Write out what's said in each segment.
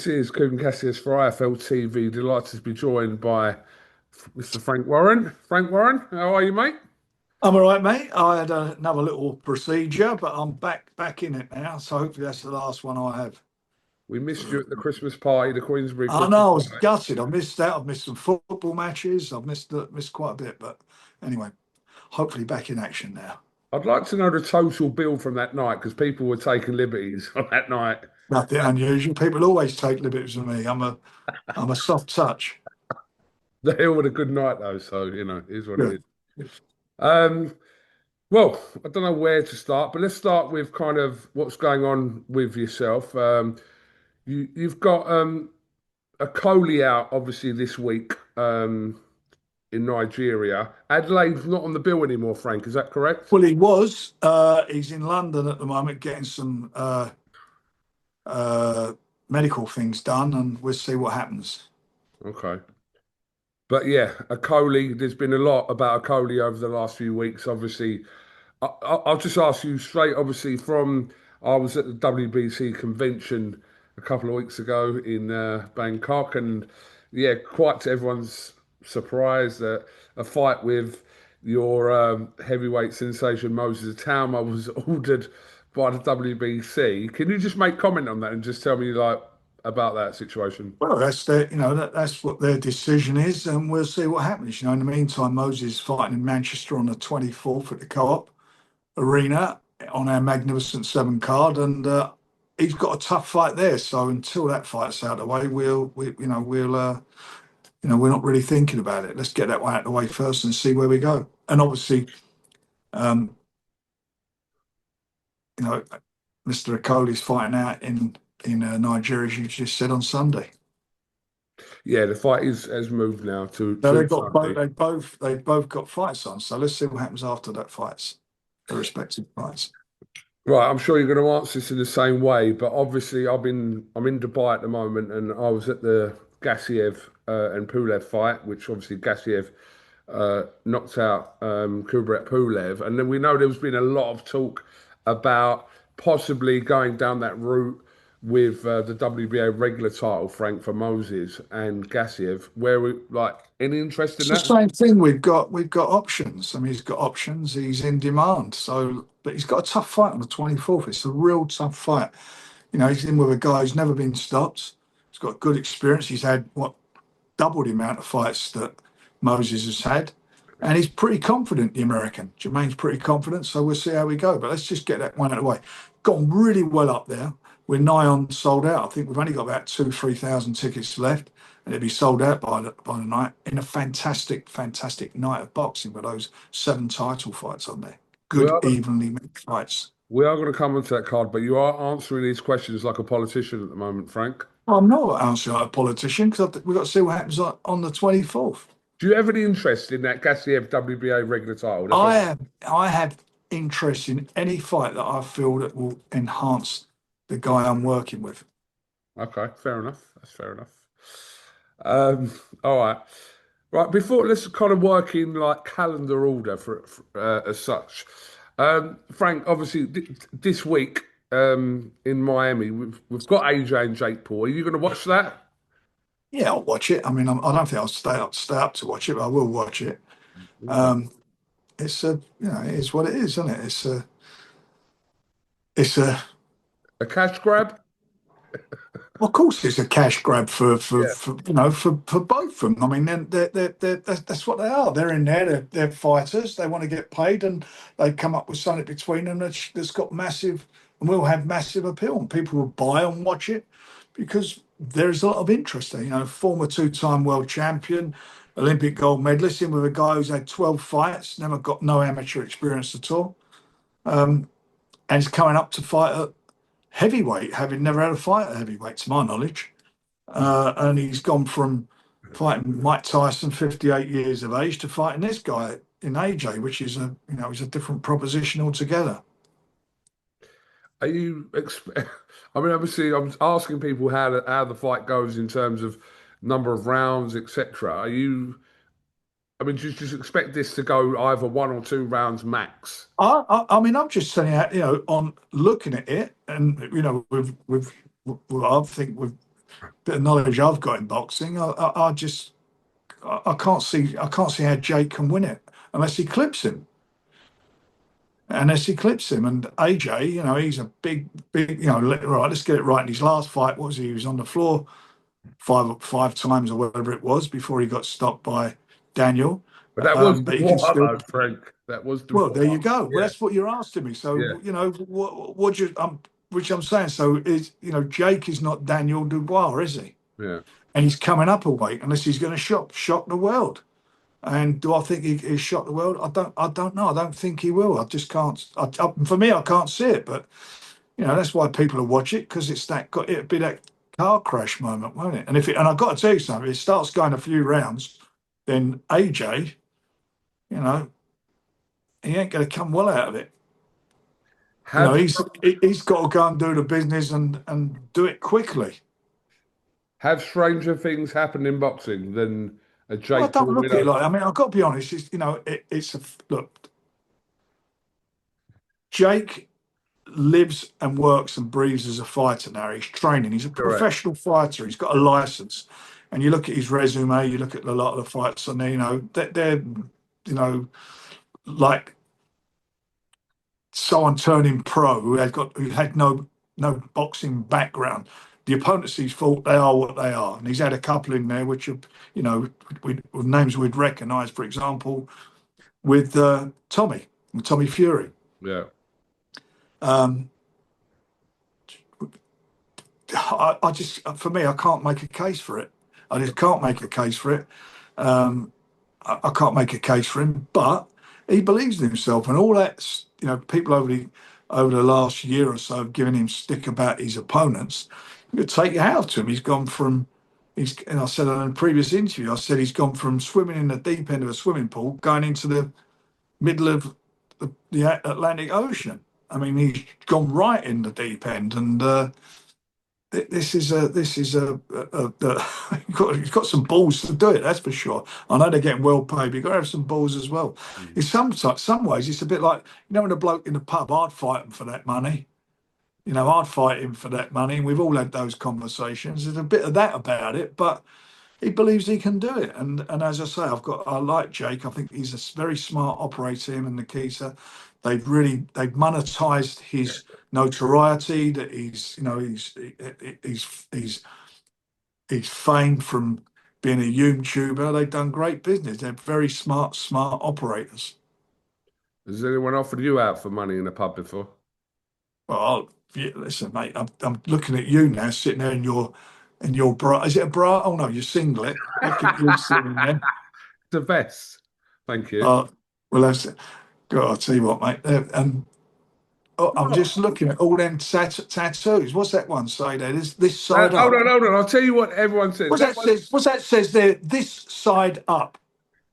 This is Kugan Cassius for IFLTV. Delighted to be joined by Mr. Frank Warren. Frank Warren, how are you, mate? I'm all right, mate. I had another little procedure, but I'm back in it now. So hopefully that's the last one I have. We missed you at the Christmas party, the Queensbury I Christmas know I was party. gutted. I missed out. I've missed some football matches. I've missed quite a bit, but anyway, hopefully back in action now. I'd like to know the total bill from that night because people were taking liberties on that night. Nothing unusual. People always take liberties with me. I'm a soft touch. The hill with a good night though, so it is what it Good. is. Um, well, I don't know where to start, but let's start with kind of what's going on with yourself. You've got a Coley out obviously this week. In Nigeria. Adelaide's not on the bill anymore, Frank. Is that correct? Well, he was. He's in London at the moment getting some medical things done, and we'll see what happens. Okay. But yeah, a Coley, there's been a lot about a Coley over the last few weeks. Obviously, I'll just ask you straight, obviously, I was at the WBC convention a couple of weeks ago in Bangkok, and yeah, quite to everyone's surprise, that a fight with your heavyweight sensation Moses Itauma was ordered by the WBC. Can you just make comment on that and just tell me like about that situation? Well, that's what their decision is, and we'll see what happens. In the meantime, Moses is fighting in Manchester on the 24th at the Co-op Arena on our Magnificent Seven card, and he's got a tough fight there. So until that fight's out of the way, we're not really thinking about it. Let's get that one out of the way first and see where we go. And obviously, um, Mr. Okoli's fighting out in Nigeria, as you just said, on Sunday. Yeah, the fight has moved now to They've got Sunday. they've both got fights on. So let's see what happens after that fights, the respective fights. Right, I'm sure you're going to answer this in the same way, but obviously I'm in Dubai at the moment, and I was at the Gassiev and Pulev fight, which obviously Gassiev knocked out Kubrat Pulev, and then we know there's been a lot of talk about possibly going down that route with the WBA regular title, Frank, for Moses and Gassiev. Where we like any interest in It's the that? same thing. We've got options. I mean, he's got options. He's in demand. So, but he's got a tough fight on the 24th. It's a real tough fight. He's in with a guy who's never been stopped. He's got good experience. He's had double the amount of fights that Moses has had, and he's pretty confident. The American Jermaine's pretty confident. So we'll see how we go. But let's just get that one out of the way. Gone really well up there. We're nigh on sold out. I think we've only got about 3,000 tickets left, and it'll be sold out by the night, in a fantastic night of boxing with those 7 title fights on there. Good, evenly made fights. We are going to come onto that card, but you are answering these questions like a politician at the moment, Frank. I'm not answering like a politician, because we've got to see what happens on the 24th. Do you have any interest in that Gassiev WBA regular title? I have interest in any fight that I feel that will enhance the guy I'm working with. Okay, fair enough. That's fair enough. All right. Right, before let's kind of work in like calendar order for as such. Frank, obviously this week in Miami, we've got AJ and Jake Paul. Are you going to watch that? Yeah, I'll watch it. I mean, I don't think I'll stay up to watch it, but I will watch it. It's it is what it is, isn't it? It's a cash grab. Of course, it's a cash grab for both of them. I mean, that's what they are. They're in there. They're fighters. They want to get paid, and they come up with something between them that's got massive, and will have massive appeal. And people will buy and watch it because there's a lot of interest there. Former 2-time world champion, Olympic gold medalist, in with a guy who's had 12 fights, never got no amateur experience at all, and he's coming up to fight at heavyweight, having never had a fight at heavyweight, to my knowledge. And he's gone from fighting Mike Tyson, 58 years of age, to fighting this guy in AJ, which is is a different proposition altogether. Are you? I mean, obviously, I'm asking people how the fight goes in terms of number of rounds, etc. Are you? I mean, just expect this to go either 1 or 2 rounds max. I mean, I'm just saying, on looking at it, and I think bit of knowledge I've got in boxing, I can't see how Jake can win it unless he clips him. Unless he clips him. And AJ, he's a big, right, let's get it right. In his last fight, what was he? He was on the floor five times or whatever it was before he got stopped by Daniel. But that was But he can Dubois, still. though, Frank. That was Well, there Dubois. you go. Well, Yeah, that's what you're asking me. yeah, So, what you, which I'm saying. So Jake is not Daniel Dubois, is he? yeah. And he's coming up a weight unless he's going to shock the world. And do I think he's shocked the world? I don't know. I don't think he will. I just can't. For me, I can't see it. But that's why people will watch it, because it'd be that car crash moment, won't it? And I've got to tell you something. If it starts going a few rounds, then AJ, you know, he ain't going to come well out of it. Have He's got to go and do the business and do it quickly. have stranger things happened in boxing than a Well, I Jake don't Paul look at it winner? like. I mean, I've got to be honest. It's a look. Jake lives and works and breathes as a fighter now. He's training. He's a Correct. professional fighter. He's got a license. And you look at his resume, you look at a lot of the fights on there, they're like someone turning pro who had no boxing background. The opponents he's fought, they are what they are. And he's had a couple in there which are, with names we'd recognise, for example, with Tommy Fury. Yeah. Um, for me, I can't make a case for it. I just can't make a case for it. Um, I can't make a case for him, but he believes in himself, and all that. People over the last year or so have given him stick about his opponents. You could take your hat off to him. He's gone from, and I said in a previous interview, I said he's gone from swimming in the deep end of a swimming pool going into the middle of the Atlantic Ocean. I mean, he's gone right in the deep end, and you've got some balls to do it. That's for sure. I know they're getting well paid, but you've got to have some balls as well. Mm. In some ways, it's a bit like when a bloke in the pub, I'd fight him for that money. I'd fight him for that money, and we've all had those conversations. There's a bit of that about it, but he believes he can do it. And as I say, I like Jake. I think he's a very smart operator, him and Nikita. They've monetized Yeah. his notoriety, that he's famed from being a YouTuber. They've done great business. They're very smart operators. Has anyone offered you out for money in a pub before? Well, yeah, listen, mate, I'm looking at you now, sitting there in your bra. Is it a bra? Oh no, your singlet. Look at you sitting there. The vest. Thank you. Uh, well, that's it. God, I'll tell you what, mate. And I'm Oh, just looking at all them tattoos. What's that one say there? This side hold up. on, hold on. I'll tell you what everyone says. That one, What's that says there? This side up.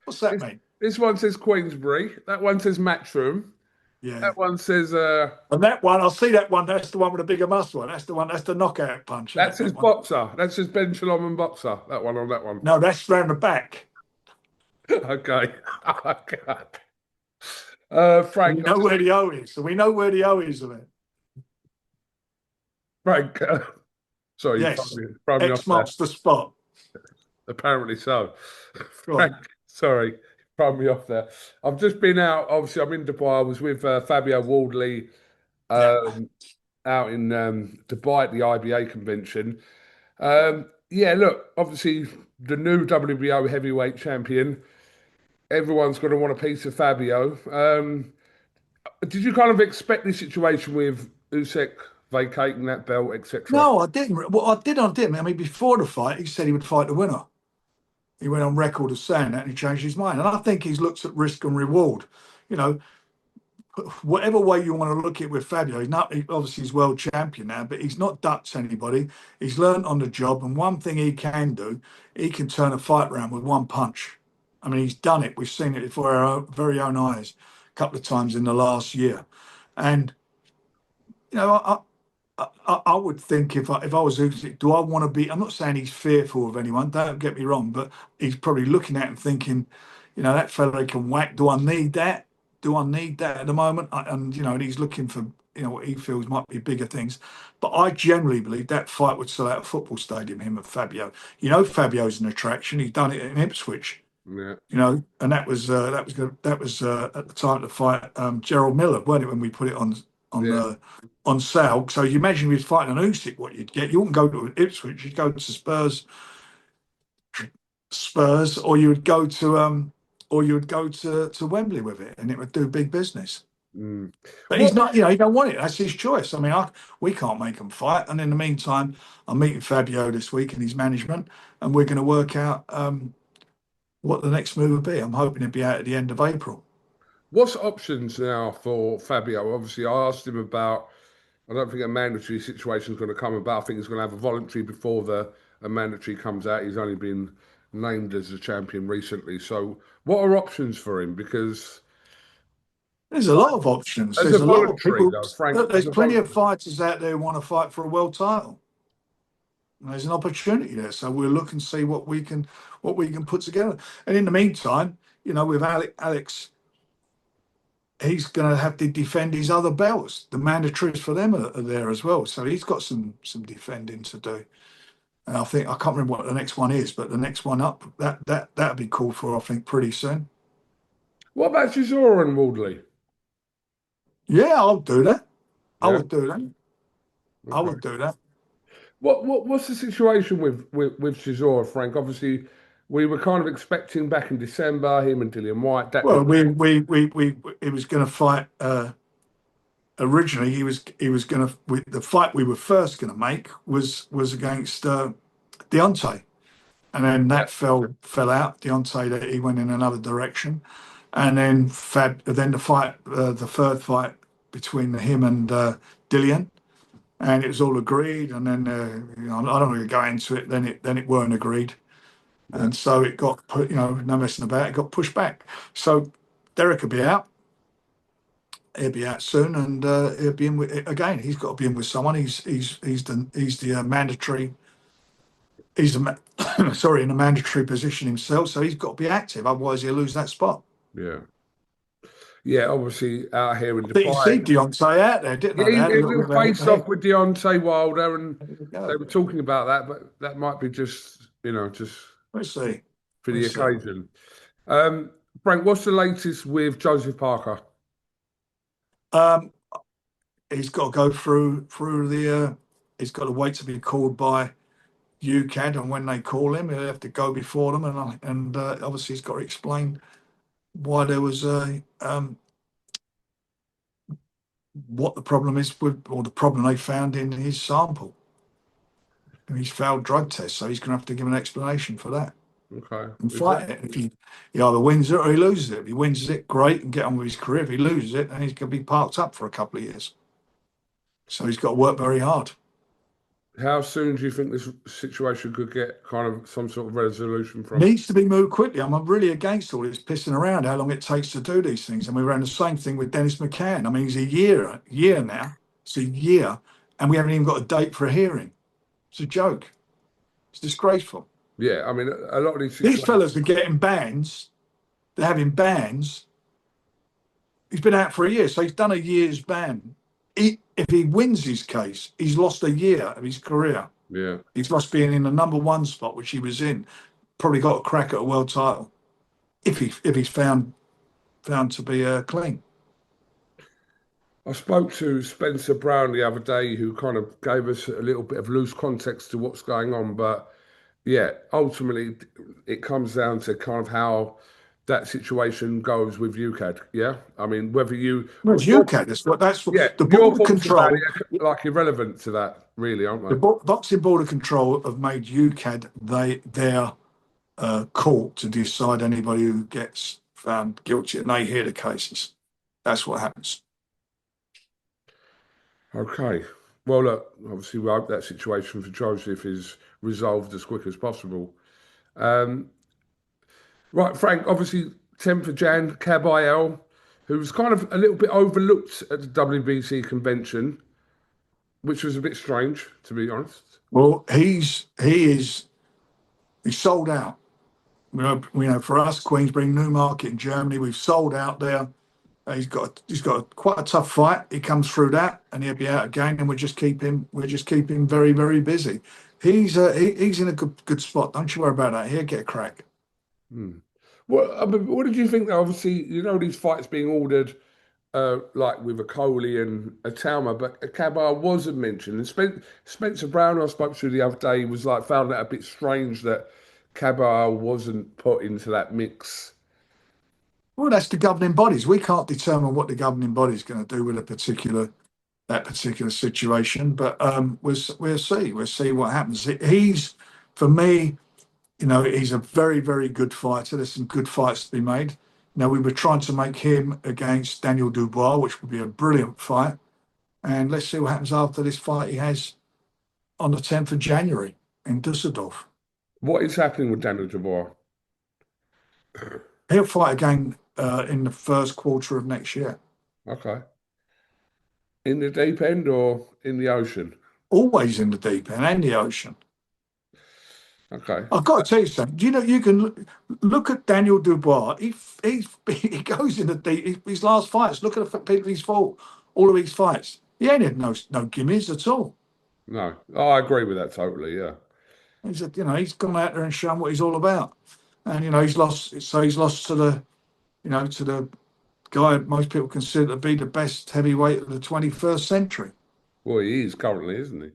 What's that this, mean? this one says Queensbury. That one says Matchroom. Yeah. That one says And that one, I'll see that one. That's the one with the bigger muscle. That's the one. That's the knockout punch, isn't that it? says That one. Boxer. That says Ben Shalom and Boxer. That one on that one. No, that's round the back. Okay. Okay. We Frank, know where the O is. So we know where the O is of it. Frank. Sorry, you Yes. throw me off X there. marks the spot. Apparently so. Go Frank, on. sorry, throw me off there. I've just been out. Obviously, I'm in Dubai. I was with Fabio Wardley Yeah. um, out in Dubai at the IBA convention. Yeah, look, obviously the new WBO heavyweight champion. Everyone's going to want a piece of Fabio. Did you kind of expect this situation with Usyk vacating that belt, etc.? No, I didn't. Well, I didn't. I mean, before the fight, he said he would fight the winner. He went on record as saying that, and he changed his mind. And I think he's looked at risk and reward. You know, whatever way you want to look at it with Fabio, obviously he's world champion now, but he's not ducked anybody. He's learned on the job, and one thing he can do, he can turn a fight around with one punch. I mean, he's done it. We've seen it before our very own eyes a couple of times in the last year. And you know, I would think if I was Usyk, do I want to be? I'm not saying he's fearful of anyone. Don't get me wrong, but he's probably looking at and thinking, that fella can whack. Do I need that? Do I need that at the moment? And he's looking for what he feels might be bigger things. But I generally believe that fight would sell out a football stadium, him and Fabio. Fabio's an attraction. He's done it in Ipswich. Yeah. And that was at the time of the fight, Gerald Miller, weren't it, when we put it on Yeah. on sale. So you imagine if he was fighting an Usyk, what you'd get. You wouldn't go to Ipswich, you'd go to Spurs, or you would go to Wembley with it, and it would do big business. Mm. But he's What not, he don't want it. That's his choice. I mean, we can't make him fight. And in the meantime, I'm meeting Fabio this week and his management, and we're going to work out what the next move will be. I'm hoping it'll be out at the end of April. what's options now for Fabio? Obviously, I asked him about. I don't think a mandatory situation is going to come about. I think he's going to have a voluntary before a mandatory comes out. He's only been named as a champion recently. So, what are options for him? Because There's a lot of options. as a There's a lot of voluntary, people. though, Frank, Look, as there's a plenty of voluntary, fighters out there who want to fight for a world title. And there's an opportunity there, so we'll look and see what we can put together. And in the meantime, with Alex, he's going to have to defend his other belts. The mandatories for them are there as well, so he's got some defending to do. And I can't remember what the next one is, but the next one up that'll be called for, I think, pretty soon. what about Chisora and Wardley? Yeah, I'll do that. I Yeah, would do that. I okay. would do that. What's the situation with Chisora, Frank? Obviously, we were kind of expecting back in December him and Dillian White. That Well, didn't. we he was going to fight. Originally, he was going to. The fight we were first going to make was against Deontay, and then Yeah, that fell out. Deontay, that he went in another direction, and then Then the third fight between him and Dillian, and it was all agreed. And then I don't want to go into it. Then it weren't agreed, yeah, and so it got put. No messing about. It got pushed back. So Derek will be out. He'll be out soon, and he'll be in with, again. He's got to be in with someone. He's the mandatory. Sorry, in a mandatory position himself, so he's got to be active. Otherwise, he'll lose that spot. yeah, yeah. Obviously, out here in I think you see Dubai. Deontay out there, didn't Yeah, I? They had a a little little bit of face a off with Deontay Wilder, and There we they go. were talking about that, but that might be just We'll see. for We'll the see. occasion. Um, Frank, what's the latest with Joseph Parker? Um, he's got to go through the. He's got to wait to be called by UCAD, and when they call him, he'll have to go before them, and obviously he's got to explain why there was what the problem is with, or the problem they found in his sample, and his failed drug test. So he's going to have to give an explanation for that Okay, and is that fight it. If he either wins it or he loses it. If he wins it, great, and get on with his career. If he loses it, then he's going to be parked up for a couple of years. So he's got to work very hard. how soon do you think this situation could get kind of some sort of resolution from? Needs to be moved quickly. I'm really against all this pissing around, how long it takes to do these things. And we ran the same thing with Dennis McCann. I mean, he's a year now. It's a year, and we haven't even got a date for a hearing. It's a joke. It's disgraceful. Yeah, I mean, a lot of these These situations. fellas are getting bans. They're having bans. He's been out for a year, so he's done a year's ban. If he wins his case, he's lost a year of his career. Yeah. He's lost being in the number one spot, which he was in. Probably got a crack at a world title if he's found to be clean. I spoke to Spencer Brown the other day, who kind of gave us a little bit of loose context to what's going on. But yeah, ultimately, it comes down to kind of how that situation goes with UCAD. Yeah, I mean, whether you, Well, it's UCAD. That's yeah, what the your border thoughts about control. it are like irrelevant to that, really, aren't The they? boxing border control have made UCAD their court to decide anybody who gets found guilty, and they hear the cases. That's what happens. Okay. Well, look, obviously, we hope that situation for Joseph is resolved as quick as possible. Um, right, Frank, obviously, 10th of Jan, Kabayel, who was kind of a little bit overlooked at the WBC convention, which was a bit strange, to be honest. Well, he's sold out. For us, Queensbury, Newmarket in Germany, we've sold out there. He's got quite a tough fight. He comes through that, and he'll be out again. And we just keep him very very busy. He's in a good spot. Don't you worry about that. He'll get a crack. Hmm. Well, I mean, what did you think? Obviously, these fights being ordered, like with a Coley and a Itauma, but a Kabar wasn't mentioned. And Spencer Brown, I spoke to the other day, was like found that a bit strange that Kabar wasn't put into that mix. Well, that's the governing bodies. We can't determine what the governing body is going to do with that particular situation, but we'll see what happens. He's, for me, he's a very very good fighter. There's some good fights to be made. We were trying to make him against Daniel Dubois, which would be a brilliant fight. And let's see what happens after this fight he has on the 10th of January in Dusseldorf. What is happening with Daniel Dubois? He'll fight again in the first quarter of next year. Okay. In the deep end or in the ocean? Always in the deep end and the ocean. Okay. I've got to tell you something. You can look at Daniel Dubois. He goes in the deep. His last fights. Look at the people he's fought. All of his fights. He ain't had no gimmies at all. No. Oh, I agree with that totally, yeah. He's gone out there and shown what he's all about. And he's lost. So he's lost to the guy most people consider to be the best heavyweight of the 21st century. Well, he is currently, isn't he?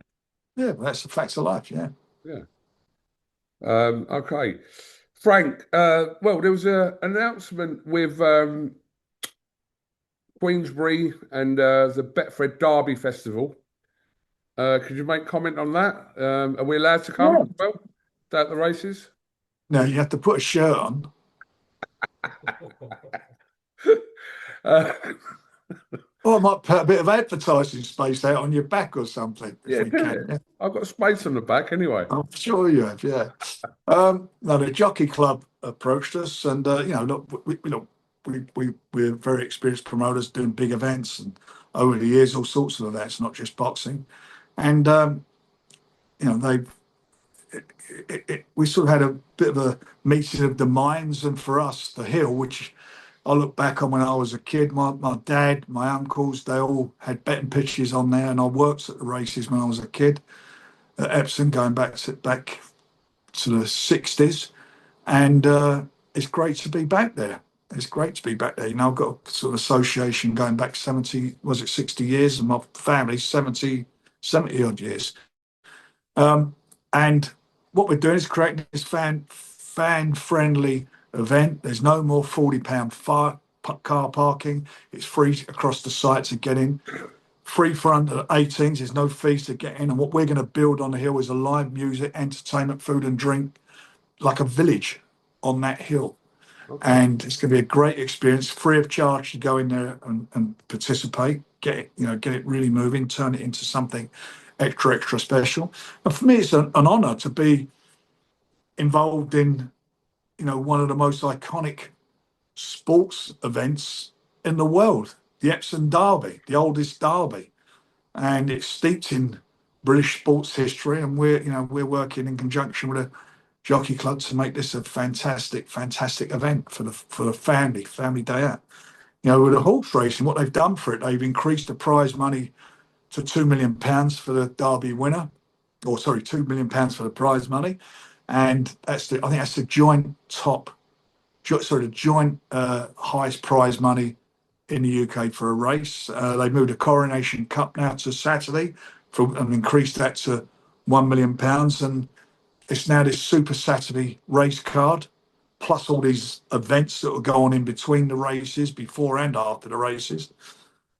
Yeah, well, that's the facts of life. Yeah. Yeah. Okay. Frank, well, there was an announcement with Queensbury and the Betfred Derby Festival. Could you make comment on that? Are we allowed to come Yeah. as well at the races? Now you have to put a shirt on. Uh, Or I might put a bit of advertising space out on your back or something if yeah, we can. Yeah. I've got space on the back anyway. I'm sure you have. Yeah. No, the Jockey Club approached us, and look, we're very experienced promoters doing big events, and over the years, all sorts of events, not just boxing, and they we sort of had a bit of a meeting of the minds, and for us, the hill, which I look back on when I was a kid, my dad, my uncles, they all had betting pitches on there, and I worked at the races when I was a kid at Epson, going back to the 60s, and it's great to be back there. It's great to be back there. I've got a sort of association going back 70, was it 60 years, and my family 70 odd years. And what we're doing is creating this fan friendly event. There's no more £40 car parking. It's free across the site to get in. Free for under 18s. There's no fees to get in. And what we're going to build on the hill is a live music, entertainment, food and drink, like a village on that hill. Okay. And it's going to be a great experience, free of charge to go in there and participate, get it really moving, turn it into something extra special. And for me, it's an honour to be involved in, one of the most iconic sports events in the world, the Epsom Derby, the oldest derby, and it's steeped in British sports history. And we're working in conjunction with a jockey club to make this a fantastic event for the family day out. With the horse racing, what they've done for it, they've increased the prize money to £2 million for the Derby winner, or sorry, £2 million for the prize money, and I think that's the joint highest prize money in the UK for a race. They moved a Coronation Cup now to Saturday and increased that to £1 million, and it's now this Super Saturday race card, plus all these events that will go on in between the races, before and after the races.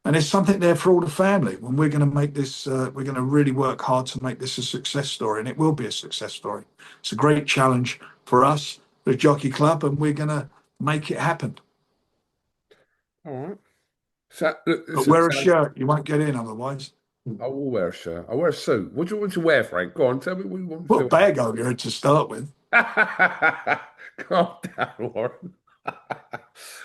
And there's something there for all the family. When we're going to make this, we're going to really work hard to make this a success story, and it will be a success story. It's a great challenge for us, the Jockey Club, and we're going to make it happen. All right. So, But wear a shirt, you won't get in otherwise. I will wear a shirt. I wear a suit. What do you wear, Frank? Go on, tell me what you want Put to a do. bag over your head to start with. Calm down, Warren.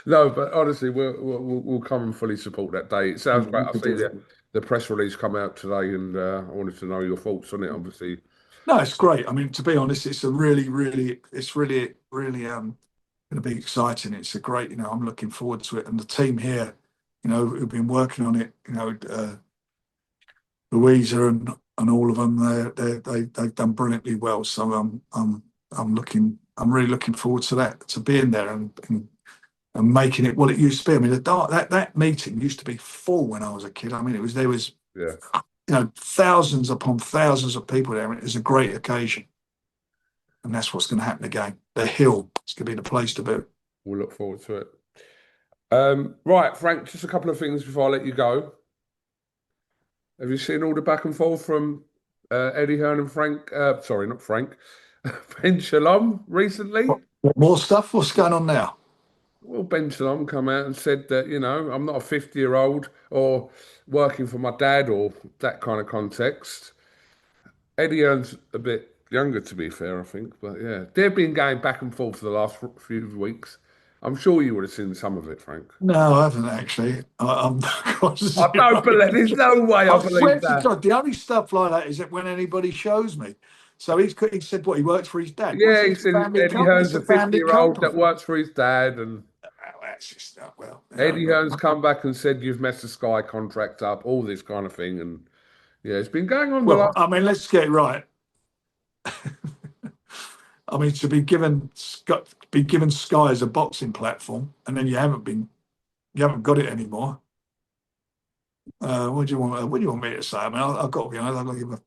No, but honestly, we'll come and fully support that day. It sounds great. I see the press release come out today, and I wanted to know your thoughts on it. Obviously, No, it's great. I mean, to be honest, it's really going to be exciting. It's a great, I'm looking forward to it, and the team here who've been working on it. Louisa and all of them, they've done brilliantly well. So I'm really looking forward to that, to being there and making it what it used to be. I mean, that meeting used to be full when I was a kid. I mean, there was Yeah. thousands upon thousands of people there, and it was a great occasion. And that's what's going to happen again. The Hill is going to be the place to be. We'll look forward to it. Right, Frank, just a couple of things before I let you go. Have you seen all the back and forth from Eddie Hearn and Frank? Sorry, not Frank. Ben Shalom recently? What more stuff? What's going on now? Well, Ben Shalom come out and said that, I'm not a 50-year-old or working for my dad or that kind of context. Eddie Hearn's a bit younger, to be fair, I think. But yeah, they've been going back and forth for the last few weeks. I'm sure you would have seen some of it, Frank. No, I haven't actually. I'm I don't believe, there's no way I I swear believe to that. God, the only stuff like that is that when anybody shows me. So he said what he works for his dad. What's Yeah, he his said family Eddie company? Hearn's It's a a family 50-year-old that company. works for his dad, and That's just well. Eddie Hearn's come back and said you've messed the Sky contract up, all this kind of thing, and yeah, it's been going on the Well, last. I mean, let's get it right. I mean, to be given Sky as a boxing platform, and then you haven't got it anymore. What do you want? What do you want me to say? I mean, I've got to be honest. I've got to give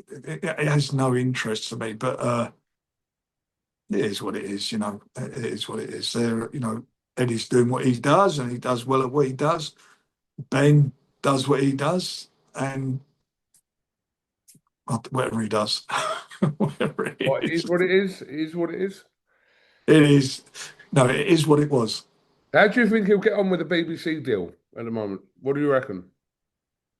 it has no interest to me, but it is what it is. It is what it is. Eddie's doing what he does, and he does well at what he does. Ben does what he does, and whatever he does, whatever it Well, it is is, what it is. It is what it is. it is. No, it is what it was. How do you think he'll get on with the BBC deal at the moment? What do you reckon?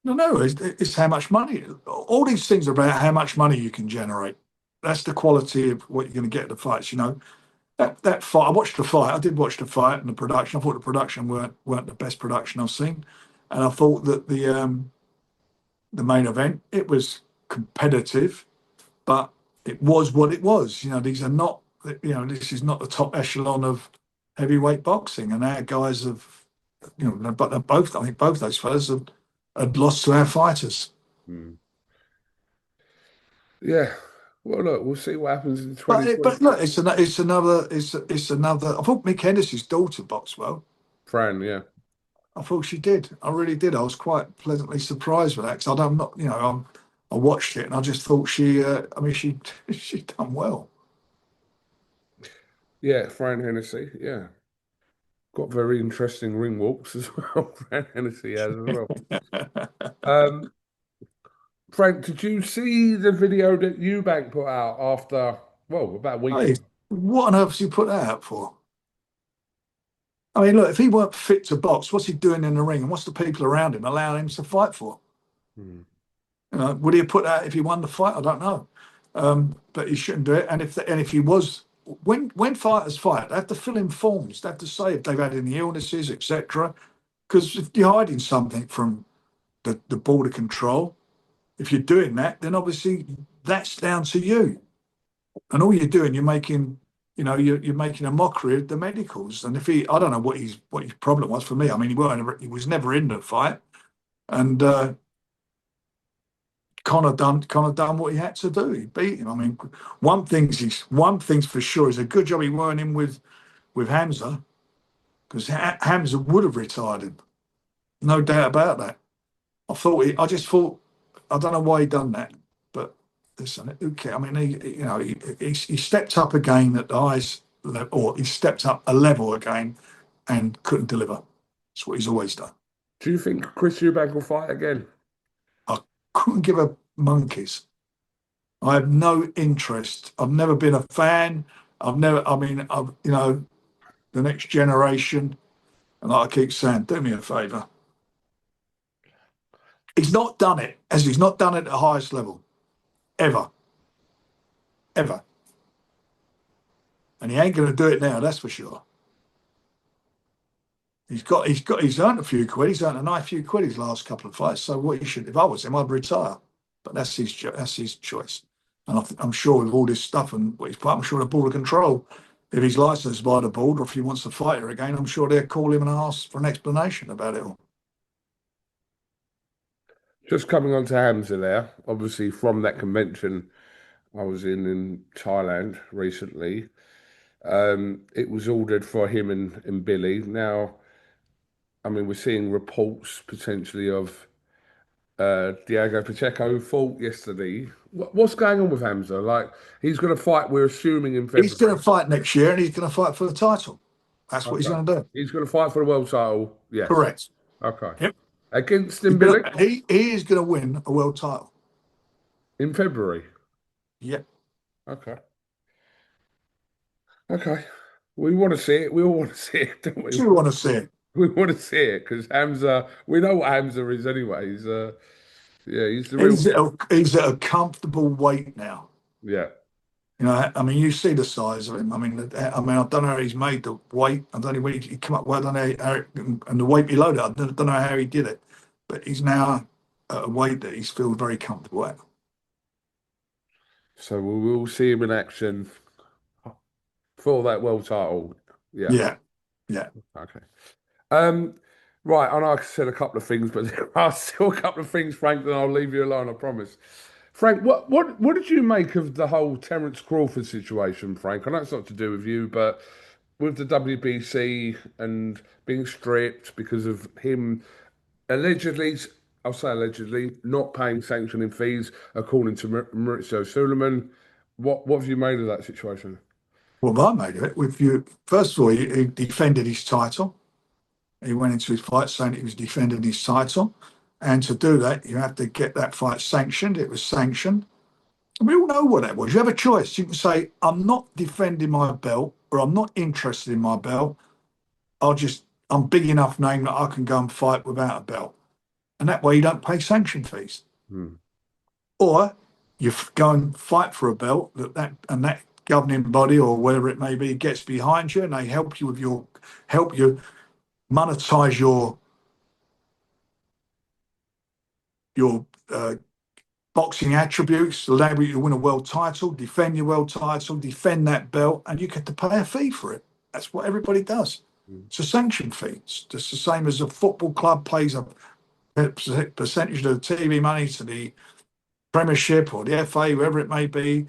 No, it's how much money. All these things are about how much money you can generate. That's the quality of what you're going to get at the fights. That fight. I watched the fight. I did watch the fight and the production. I thought the production weren't the best production I've seen, and I thought that the main event, it was competitive, but it was what it was. These are not. This is not the top echelon of heavyweight boxing, and our guys have. But they're both. I think both those fellas had lost to our fighters. Hmm. Yeah. Well, look, we'll see what happens in But 2020. look, it's another. I thought Mick Hendersy's daughter boxed well. Fran, yeah. I thought she did. I really did. I was quite pleasantly surprised with that because I'm not. I watched it and I just thought she. I mean, she done well. Yeah, Fran Hennessy, yeah. Got very interesting ring walks as well. Fran Hennessy has as well. Um, Frank, did you see the video that Eubank put out after, well, about a week Hey, ago? what on earth has he put that out for? I mean, look, if he weren't fit to box, what's he doing in the ring, and what's the people around him allowing him to fight for? Hmm. Would he have put that if he won the fight? I don't know, but he shouldn't do it. And if he was, when fighters fight, they have to fill in forms. They have to say if they've had any illnesses, etc. Because if you're hiding something from the border control, if you're doing that, then obviously that's down to you. And all you're doing, you're making a mockery of the medicals. And I don't know what his problem was. For me, I mean, he was never in the fight, and kind of done what he had to do. He beat him. I mean, one thing's for sure. It's a good job he weren't in with Hamza, because Hamza would have retired him, no doubt about that. I just thought, I don't know why he done that, but listen, who cares? I mean, he stepped up again at the highest level, or he stepped up a level again and couldn't deliver. That's what he's always done. Do you think Chris Eubank will fight again? I couldn't give a monkeys. I have no interest. I've never been a fan. I mean, the next generation, and like I keep saying, do me a favour. He's not done it, as he's not done it at the highest level, ever, ever. And he ain't going to do it now, that's for sure. He's earned a few quid. He's earned a nice few quid his last couple of fights. So what he should, if I was him, I'd retire. But that's his choice. And I'm sure with all this stuff and what he's put, I'm sure the border control if he's licensed by the board or if he wants to fight her again, I'm sure they'll call him and ask for an explanation about it all. Just coming on to Hamza there, obviously from that convention I was in Thailand recently. It was ordered for him and Billy. Now, I mean, we're seeing reports potentially of Diego Pacheco fought yesterday. What's going on with Hamza? Like, he's going to fight, we're assuming, in He's going February. to fight next year and he's going to fight for the title. That's what he's Okay. going to do. He's going to fight for the world title. Yes. Correct. Okay. Yep. Against Billy He is going to win a world title. in February. Yep. Okay. Okay. We want to see it. We all want to see it, don't we? Do you want to see it? We want to see it because Hamza, we know what Hamza is anyway. Yeah, he's the real He's at a comfortable weight now. yeah. You know, I mean, you see the size of him. I don't know how he's made the weight. I don't know where he come up with. I don't know and the weight below that. I don't know how he did it, but he's now at a weight that he's feels very comfortable at. So we will see him in action for that world title. Yeah. Yeah, yeah. Okay. Um, right, I know I said a couple of things, but there are still a couple of things, Frank, then I'll leave you alone, I promise. Frank, what did you make of the whole Terence Crawford situation, Frank? I know it's not to do with you, but with the WBC and being stripped because of him allegedly, I'll say allegedly, not paying sanctioning fees, according to Maurizio Suleiman. What have you made of that situation? Well, I made of it. With you, first of all, he defended his title. He went into his fight saying he was defending his title, and to do that, you have to get that fight sanctioned. It was sanctioned. We all know what that was. You have a choice. You can say, I'm not defending my belt, or I'm not interested in my belt. I'm big enough name that I can go and fight without a belt. And that way you don't pay sanction fees. Hmm. Or you go and fight for a belt and that governing body or whatever it may be gets behind you and they help you monetize your boxing attributes, allow you to win a world title, defend your world title, defend that belt, and you get to pay a fee for it. That's what everybody does. Hmm. It's a sanction fee. It's just the same as a football club pays a percentage of the TV money to the Premiership or the FA, whoever it may be.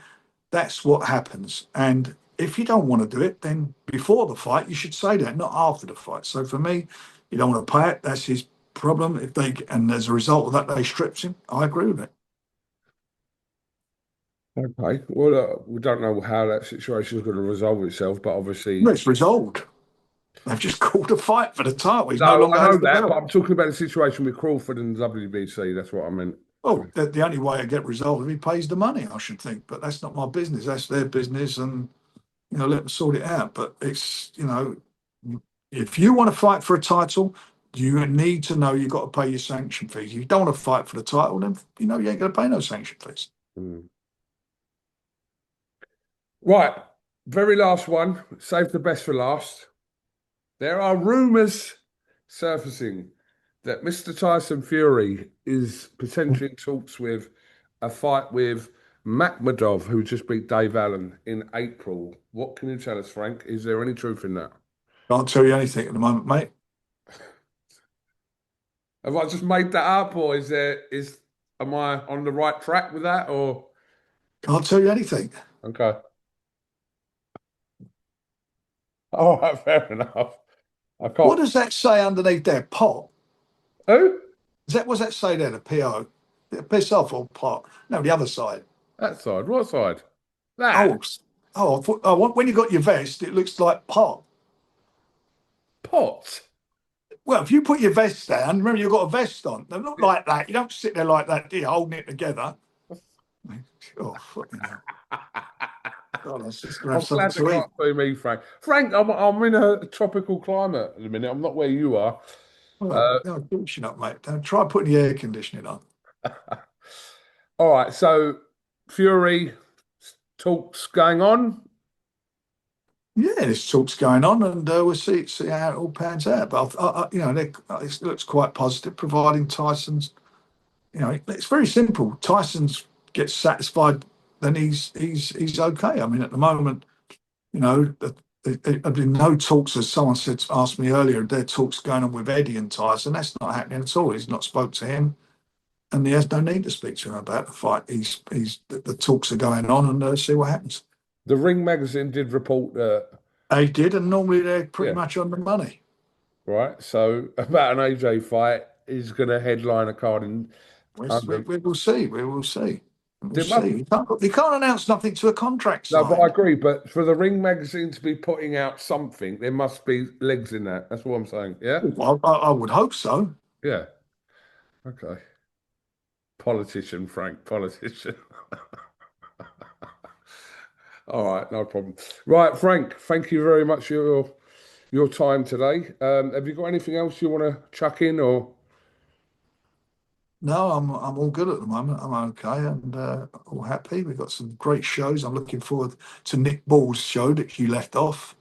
That's what happens. And if you don't want to do it, then before the fight, you should say that, not after the fight. So for me, you don't want to pay it. That's his problem. And as a result of that, they stripped him. I agree with it. Okay. Well, we don't know how that situation is going to resolve itself, but obviously. No, it's resolved. They've just called a fight for the title. He's no No, longer I know has the that, belt. but I'm talking about the situation with Crawford and the WBC. That's what I meant. Oh, the only way to get resolved is he pays the money, I should think. But that's not my business. That's their business, and let them sort it out. But it's if you want to fight for a title, you need to know you've got to pay your sanction fees. If you don't want to fight for the title, then you ain't going to pay no sanction fees. Mm. Right. Very last one. Save the best for last. There are rumours surfacing that Mr. Tyson Fury is potentially in talks with a fight with Makhmudov, who just beat Dave Allen in April. What can you tell us, Frank? Is there any truth in that? Can't tell you anything at the moment, mate. Have I just made that up, or am I on the right track with that? Or Can't tell you anything. okay, all right, fair enough. I What can't. does that say underneath there? Pot? Who? What's that say there? The PO? Piss off or pot? No, the other side. That side. What side? That Oh, when you got your vest, it looks like pot. pot. Well, if you put your vest down, remember you've got a vest on. They look like that. You don't sit there like that, do you? Holding it together. Oh, fucking hell. God, I was just going to I'm have something glad they to eat. can't see me, Frank. Frank, I'm in a tropical climate at the minute. I'm not where you are. Well, no, of course you're not, mate. Don't try putting the air conditioning on. All right, so Fury talks going on. Yeah, there's talks going on, and we'll see how it all pans out. But it looks quite positive, providing Tyson's. It's very simple. Tyson's gets satisfied, then he's okay. I mean, at the moment, there've been no talks, as someone said, asked me earlier, there are talks going on with Eddie and Tyson. That's not happening at all. He's not spoke to him, and he has no need to speak to him about the fight. The talks are going on, and see what happens. The Ring magazine did report that, They did, and normally they're pretty yeah, much on the money. right. So about an AJ fight, he's going to headline a card in under. We will see. We will see. We will There must, see. You can't announce nothing to a contract no, but I signed. agree. But for the Ring magazine to be putting out something, there must be legs in that. That's what I'm saying. Yeah, I would hope so. yeah. Okay. Politician, Frank. Politician. All right, no problem. Right, Frank. Thank you very much for your time today. Have you got anything else you want to chuck in, or? No, I'm all good at the moment. I'm okay and all happy. We've got some great shows. I'm looking forward to Nick Ball's show that you left off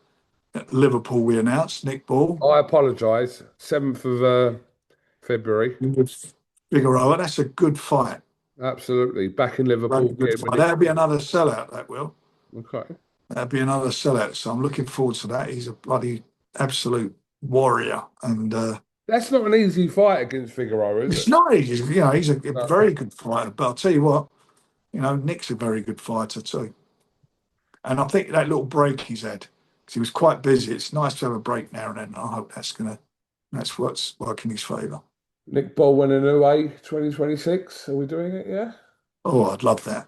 at Liverpool. We announced Nick Ball I apologise. 7th of February. with Figueroa. That's a good fight. Absolutely. Back in Very Liverpool. good Getting fight. with That'll be Nick. another sellout. That will. Okay. That'll be another sellout. So I'm looking forward to that. He's a bloody absolute warrior, and That's not an easy fight against Figueroa, is it's it? not easy. You know, he's a No. very good fighter. But I'll tell you what, you know, Nick's a very good fighter too. And I think that little break he's had, because he was quite busy. It's nice to have a break now and then. I hope that's what's working his favour. Nick Ball winning away 2026. Are we doing it? Yeah. Oh, I'd love that.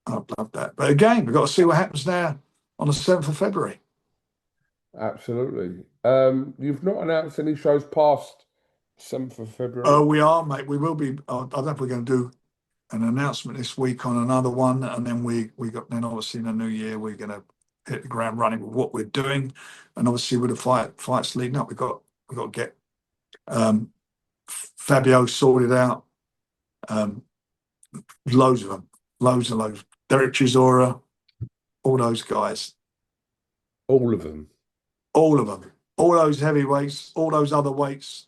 I'd love that. But again, we've got to see what happens now on the 7th of February. Absolutely. You've not announced any shows past 7th of February. Oh, we are, mate. We will be. I don't know if we're going to do an announcement this week on another one, and then we got then obviously in the new year we're going to hit the ground running with what we're doing, and obviously with the fights leading up, we got to get um, Fabio sorted out. Um, Loads of them, loads. Derek Chisora, all those guys, All of them. all of them, all those heavyweights, all those other weights.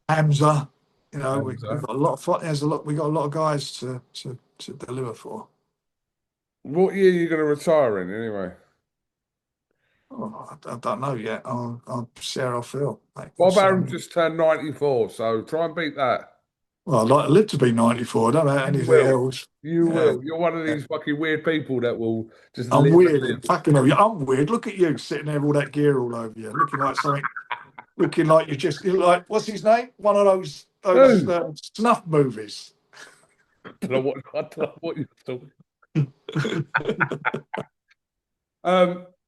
Hamza, you know, we've Hamza. got a lot of fight. There's a lot. We got a lot of guys to deliver for. What year are you going to retire in anyway? Oh, I don't know yet. I'll see how I feel, mate. Bob Arum just turned 94, so try and beat that. Well, I'd like to live to be 94. I don't know You anything will. else. You Yeah, will. You're one of yeah. these fucking weird people that will just I'm live and weird. live. Fucking hell, I'm weird. Look at you sitting there with all that gear all over you, looking like something. Looking like you're like, what's his name? One of those Who? snuff movies. I don't know what you're talking.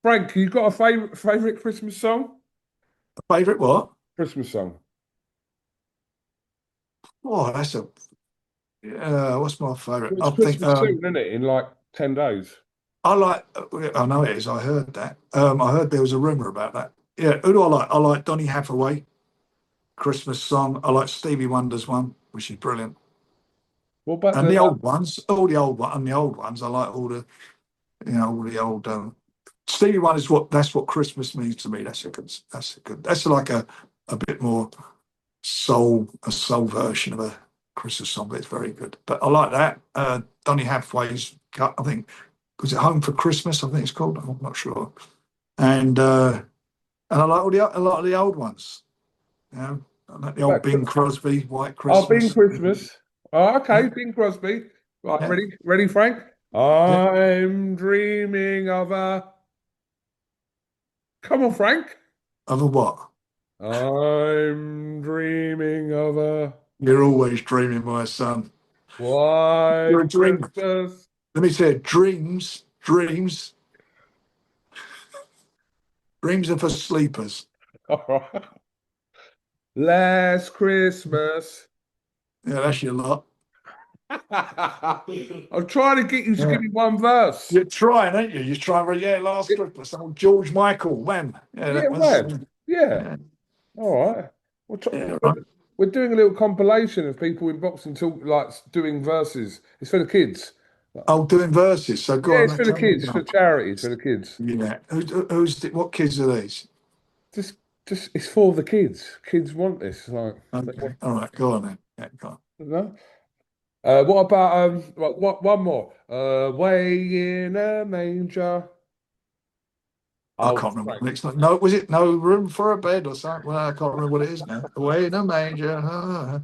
Frank, you got a favorite Christmas song? Favorite what? Christmas song. Oh, that's a. What's my favorite? It's I think Christmas soon, isn't it? In like 10 days. I like. I know it is. I heard that. I heard there was a rumor about that. Yeah. Who do I like? I like Donny Hathaway, Christmas song. I like Stevie Wonder's one, which is brilliant. What about And the the old ones, all the old one, and the old ones. I like all the, all the old. Stevie Wonder is that's what Christmas means to me. That's like a bit more a soul version of a Christmas song, but it's very good. But I like that. Donny Hathaway's cut, I think, was it Home for Christmas? I think it's called. I'm not sure. And I like a lot of the old ones. You know, I like the old back? Bing Crosby, White Oh, Bing Christmas. Christmas. Oh, Yeah, okay, Bing Crosby. Right, yeah, ready, Frank? yeah. I'm dreaming of a. Come on, Frank. Of a what? I'm dreaming of a You're always dreaming, my son. white You're a dreamer. Christmas. Let me say it. Dreams are for sleepers. All right. Last Christmas. Yeah, that's your lot. I'm trying to get you to Yeah. give me one verse. You're trying, ain't you? You're trying, yeah, last Christmas. Oh, George Michael, wham. Yeah, Yeah, that was, man. Yeah. yeah, All right. We're, yeah, right. we're doing a little compilation of people in boxing talk like doing verses. It's for the kids. Oh, doing verses. So go Yeah, on, it's then for the tell me kids, for about. charity, it's for the kids. Yeah. What kids are these? Just, it's for the kids. Kids want this. Like, they Okay. want, All right. Go on then. Yeah, go on. you know? What about one more? Way in a manger. I Oh, can't remember Frank. the next night. No, was it No Room for a Bed or something? Well, I can't remember what it is now. Away in a manger.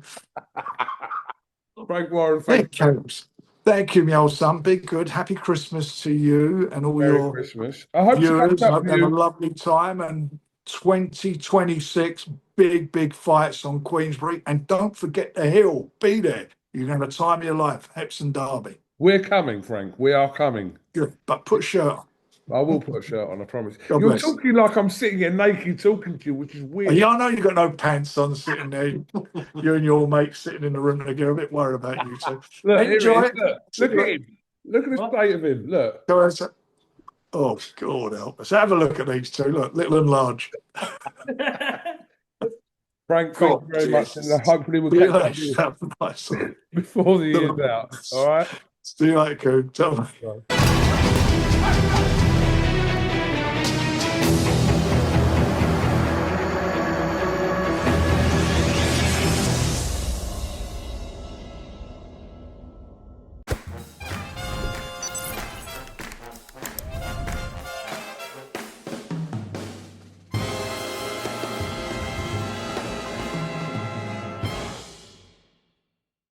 Frank Warren, There thank it you very much. goes. Thank you, my old son. Be good. Happy Christmas to you and all Merry your Christmas. I hope to catch viewers. up Hope with they have a you. lovely time. And 2026, big fights on Queensbury. And don't forget the hill. Be there. You're going to have a time of your life. Epson Derby. We're coming, Frank. We are coming. Good. But put a shirt on. I will put a shirt on, I promise. God You're bless. talking like I'm sitting here naked talking to you, which is weird. Yeah, I know you've got no pants on sitting there. You and your mate sitting in the room together. A bit worried about you. So Look, here he enjoy is. it. Look, See look you at later. him. Look at the state of him. Look. Oh, God help us. Have a look at these two. Look, little and large. Frank, thank God, you very much. And Jesus. hopefully we'll See you catch up later. with you Have a nice one. before the year's out. All right? See you later, Coon. Tell me. Right.